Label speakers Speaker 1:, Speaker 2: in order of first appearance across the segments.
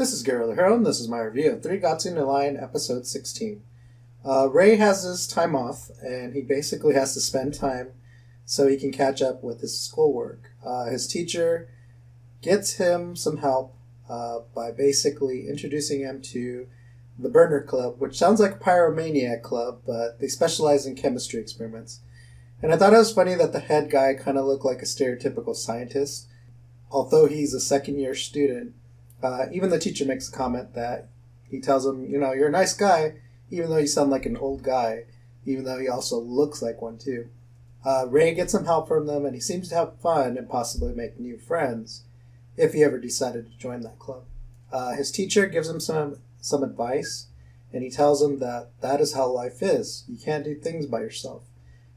Speaker 1: This is GeroTheHero, and this is my review of 3 Gatsu no Line, Episode 16. Rei has his time off, and he basically has to spend time so he can catch up with his schoolwork. His teacher gets him some help by basically introducing him to the Burner Club, which sounds like a pyromaniac club, but they specialize in chemistry experiments. And I thought it was funny that the head guy kind of looked like a stereotypical scientist, although he's a second-year student. Even the teacher makes a comment that he tells him, you're a nice guy, even though you sound like an old guy, even though he also looks like one too. Rei gets some help from them, and he seems to have fun and possibly make new friends, if he ever decided to join that club. His teacher gives him some advice, and he tells him that is how life is. You can't do things by yourself.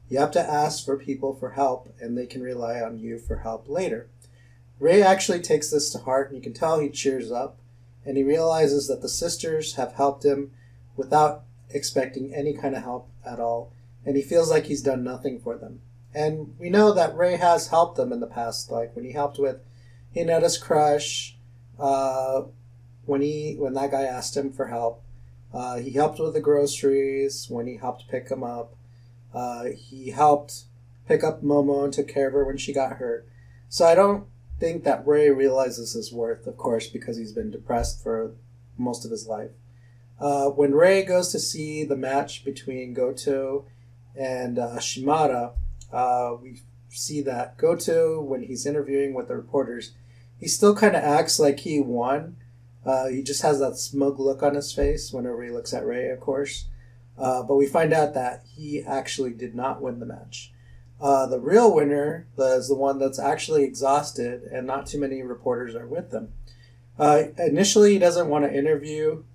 Speaker 1: You have to ask for people for help, and they can rely on you for help later. Rei actually takes this to heart, and you can tell he cheers up, and he realizes that the sisters have helped him without expecting any kind of help at all, and he feels like he's done nothing for them. And we know that Rei has helped them in the past, like when he helped with Hinata's crush, when that guy asked him for help. He helped with the groceries when he helped pick him up. He helped pick up Momo and took care of her when she got hurt. So I don't think that Rei realizes his worth, of course, because he's been depressed for most of his life. When Rei goes to see the match between Goto and Shimada, we see that Goto, when he's interviewing with the reporters, he still kind of acts like he won. He just has that smug look on his face whenever he looks at Rei, of course. But we find out that he actually did not win the match. The real winner is the one that's actually exhausted, and not too many reporters are with them. Initially, he doesn't want to interview,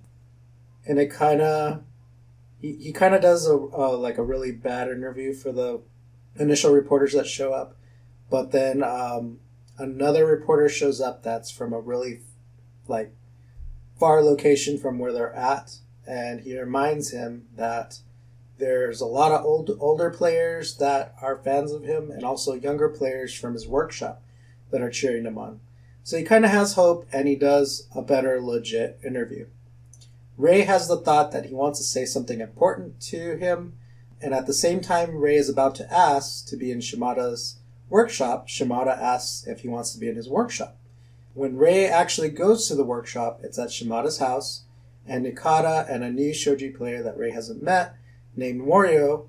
Speaker 1: and he kind of does a really bad interview for the initial reporters that show up. But then another reporter shows up that's from a really far location from where they're at, and he reminds him that there's a lot of older players that are fans of him, and also younger players from his workshop that are cheering him on. So he kind of has hope, and he does a better, legit interview. Rei has the thought that he wants to say something important to him, and at the same time Rei is about to ask to be in Shimada's workshop, Shimada asks if he wants to be in his workshop. When Rei actually goes to the workshop, it's at Shimada's house, and Nikata and a new shoji player that Rei hasn't met, named Morio,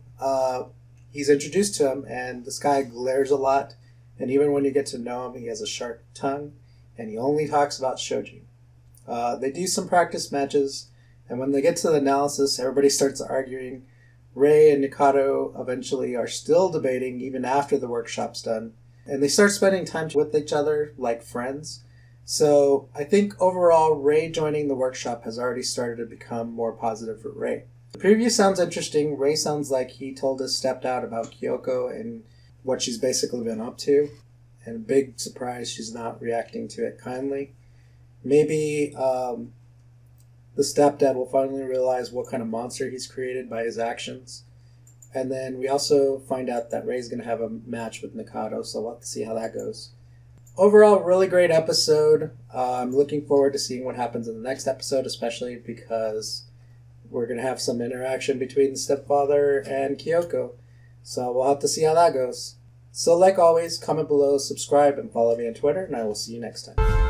Speaker 1: he's introduced to him, and this guy glares a lot, and even when you get to know him, he has a sharp tongue, and he only talks about shoji. They do some practice matches, and when they get to the analysis, everybody starts arguing. Rei and Nikata eventually are still debating even after the workshop's done, and they start spending time with each other like friends. So I think overall, Rei joining the workshop has already started to become more positive for Rei. The preview sounds interesting. Rei sounds like he told his stepdad about Kyoko and what she's basically been up to. And a big surprise, she's not reacting to it kindly. Maybe the stepdad will finally realize what kind of monster he's created by his actions. And then we also find out that Rei's going to have a match with Nikata, so we'll have to see how that goes. Overall, really great episode. I'm looking forward to seeing what happens in the next episode, especially because we're going to have some interaction between the stepfather and Kyoko. So we'll have to see how that goes. So like always, comment below, subscribe, and follow me on Twitter, and I will see you next time.